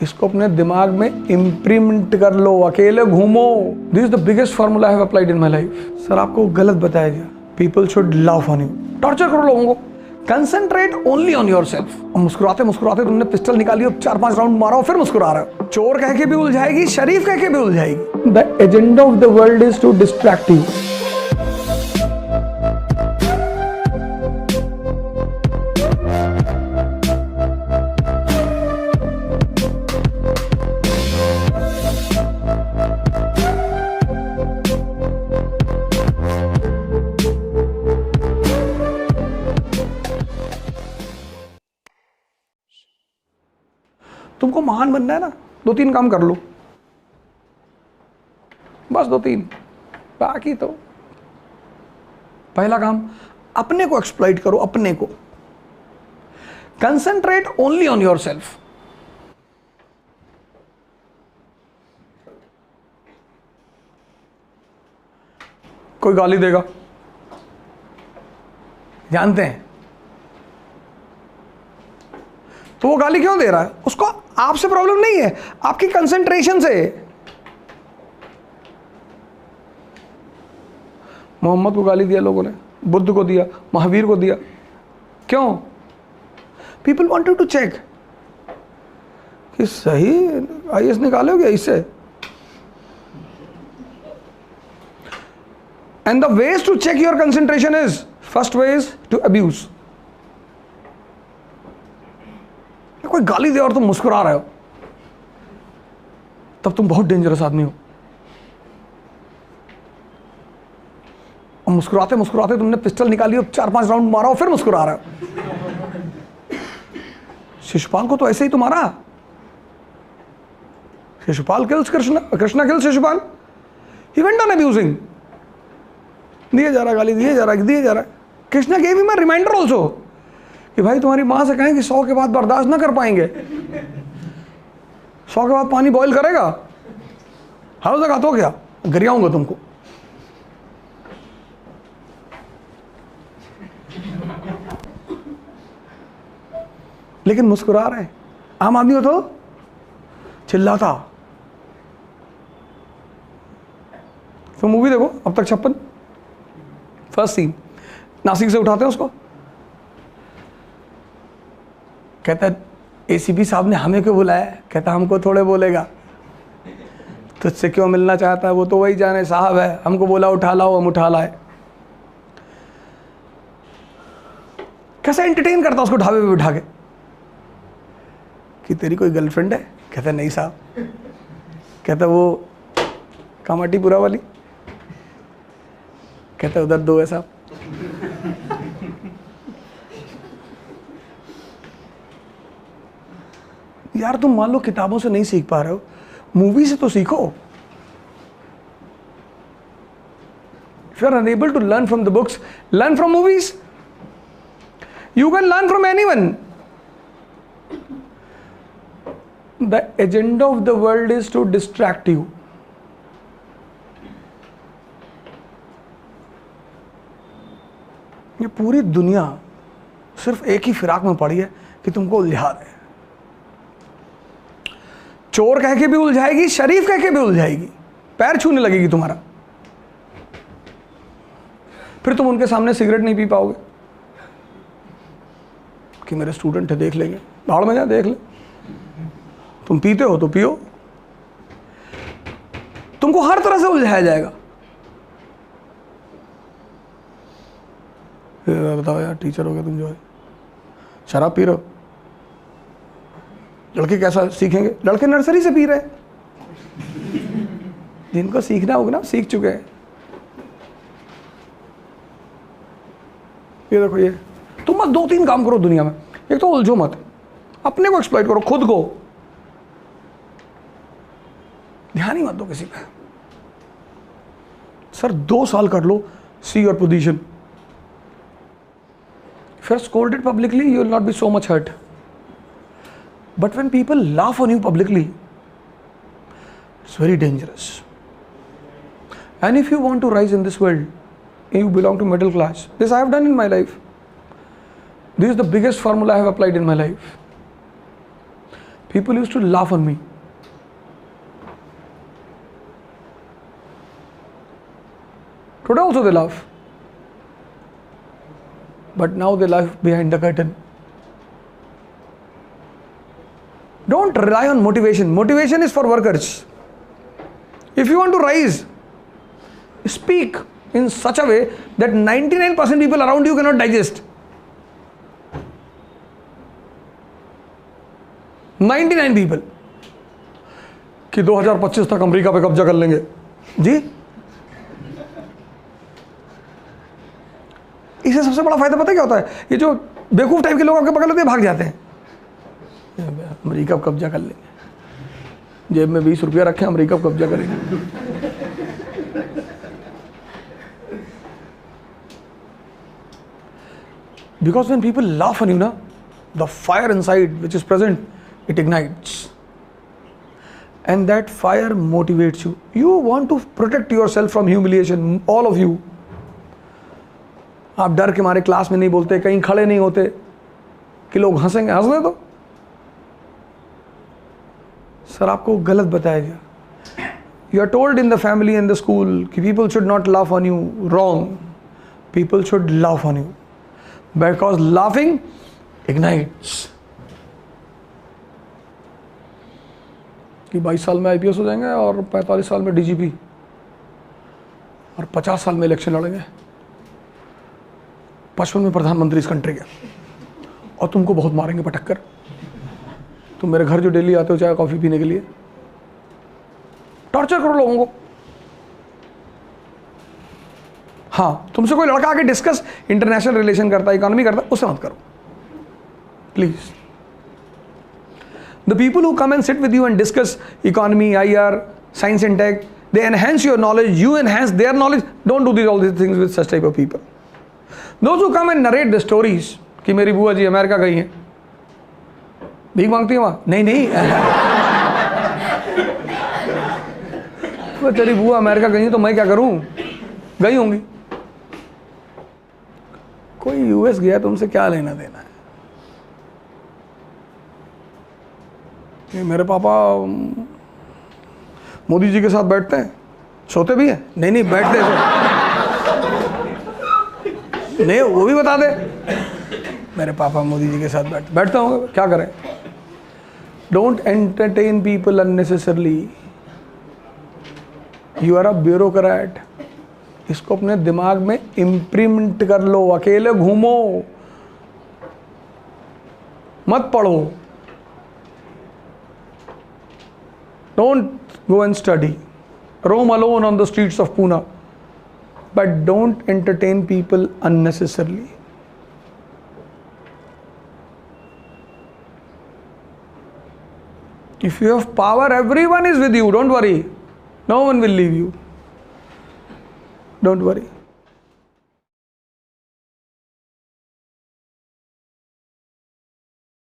इसको अपने दिमाग में इम्प्रिंट कर लो, अकेले घूमो। This is the biggest formula I have applied in my life. Sir आपको गलत बताया गया। People should laugh on you. Torture करो लोगों को। Concentrate only on your self. मुस्कुराते मुस्कुराते तुमने पिस्टल निकाली, 4-5 राउंड मारा और फिर मुस्कुरा रहा हो। चोर कह के भी उलझाएगी, शरीफ कह के भी उलझाएगी। The agenda of the world is to distract you. तुमको महान बनना है ना, 2-3 काम कर लो, बस 2-3। बाकी तो पहला काम, अपने को एक्सप्लॉइट करो। अपने को concentrate only on your self. कोई गाली देगा, जानते हैं तो वो गाली क्यों दे रहा है? उसको आपसे प्रॉब्लम नहीं है, आपकी कंसंट्रेशन से। मोहम्मद को गाली दिया लोगों ने, बुद्ध को दिया, महावीर को दिया। क्यों? पीपल वांटेड टू चेक कि सही आईएएस निकालोगे इससे। And the ways to check your concentration is, first way is to abuse. कोई गाली दे और तुम मुस्कुरा रहे हो, तब तुम बहुत डेंजरस आदमी हो। और मुस्कुराते मुस्कुराते तुमने पिस्टल निकाली और 4-5 राउंड मारा और फिर मुस्कुरा रहे हो। शिशुपाल को तो ऐसे ही तो मारा। Shishupal kills Krishna, Krishna kills Shishupal. He went on abusing. दिए जा रहा गाली, दिए जा रहा। Krishna gave him a reminder also कि भाई तुम्हारी माँ से कहें कि 100 के बाद बर्दाश्त ना कर पाएंगे। 100 के बाद पानी बॉईल करेगा, हर जगह तो क्या गरियाऊंगा तुमको। लेकिन मुस्कुरा रहे। आम आदमी हो तो चिल्लाता। तो मूवी देखो अब तक 56। फर्स्ट सीन, नासिक से उठाते हैं उसको, कहता है एसीपी साहब ने हमें क्यों बुलाया? कहता हमको थोड़े बोलेगा, तुझसे क्यों मिलना चाहता है वो तो वही जाने। साहब है, हमको बोला उठा लाओ, हम उठा लाए। कैसे एंटरटेन करता उसको ढाबे पे बिठा के कि तेरी कोई गर्लफ्रेंड है? कहता नहीं साहब। कहता वो कामाटीपुरा वाली? कहता उधर 2 है साहब। यार तुम मान लो किताबों से नहीं सीख पा रहे हो, मूवी से तो सीखो। If you are unable to learn from the books, learn from movies. You can learn from anyone. The agenda of the world is to distract you. ये पूरी दुनिया सिर्फ एक ही फिराक में पड़ी है कि तुमको उलझा दे। चोर कह के भी उलझाएगी, शरीफ कह के भी उलझाएगी, पैर छूने लगेगी तुम्हारा। फिर तुम उनके सामने सिगरेट नहीं पी पाओगे कि मेरे स्टूडेंट है देख लेंगे। भाड़ में जा, देख ले। तुम पीते हो तो पियो। तुमको हर तरह से उलझाया जाएगा। बताओ यार, टीचर हो गए तुम जो है, शराब पी रहे हो। लड़के कैसा सीखेंगे? लड़के नर्सरी से पी रहे। जिनको सीखना होगा ना सीख चुके हैं। ये देखो, ये तुम बस 2-3 काम करो दुनिया में। एक तो उलझो मत, अपने को एक्सप्लॉइट करो, खुद को। ध्यान ही मत दो किसी पे। सर 2 साल कर लो, see your position. If you are scolded publicly, you will not be so much hurt. But when people laugh on you publicly, it's very dangerous. And if you want to rise in this world, you belong to middle class. This I have done in my life. This is the biggest formula I have applied in my life. people used to laugh on me. Today also they laugh. But now they laugh behind the curtain. Don't rely on motivation. Motivation is for workers. If you want to rise, speak in such a way that 99% people around you cannot digest. 99 people कि 2025 तक America पे कब्जा कर लेंगे जी। इससे सबसे बड़ा फायदा पता क्या होता है? ये जो बेवकूफ टाइप के लोग आपके बगल में भाग जाते हैं, अमेरिका पे कब्जा कर लेंगे, जेब में 20 रुपया रखें, अमेरिका पे कब्जा करेंगे। Because when people laugh on you, na, the fire inside which is present, it ignites. And that fire motivates you. You want to protect yourself from humiliation, all of you. आप डर के मारे class में नहीं बोलते, कहीं खड़े नहीं होते कि लोग हंसेंगे, हंसने दो। सर आपको गलत बताया गया। You are told in the family and the school कि people should not laugh on you. Wrong. People should laugh on you. Because laughing ignites. कि 22 साल में आईपीएस हो जाएंगे और 45 साल में डीजीपी और 50 साल में इलेक्शन लड़ेंगे, 55 में प्रधानमंत्री इस कंट्री के, और तुमको बहुत मारेंगे पटक कर। तुम मेरे घर जो डेली आते हो चाय कॉफी पीने के लिए, टॉर्चर करो लोगों को। हाँ, तुमसे कोई लड़का आके डिस्कस इंटरनेशनल रिलेशन करता है, इकोनॉमी करता है, उससे मत करो please. The people who come and sit with you and discuss economy, IR, science and tech, they enhance your knowledge, you enhance their knowledge. Don't do all these things with such type of people. Those who come and narrate the stories कि मेरी बुआ जी America गई हैं, भीख मांगती है वहाँ, नहीं नहीं तो तेरी बुआ अमेरिका गई है तो मैं क्या करूँ, गई होंगी। कोई यूएस गया तो उनसे क्या लेना देना है? मेरे पापा मोदी जी के साथ बैठते हैं, सोते भी हैं, नहीं नहीं बैठते तो नहीं, वो भी बता दे मेरे पापा मोदी जी के साथ बैठते होंगे, क्या करें। Don't entertain people unnecessarily. You are a bureaucrat. इसको अपने दिमाग में इम्प्रिंट कर लो। अकेले घूमो, मत पढ़ो। Don't go and study. Roam alone on the streets of Pune. But don't entertain people unnecessarily. If you have power, everyone is with you. Don't worry. No one will leave you. Don't worry.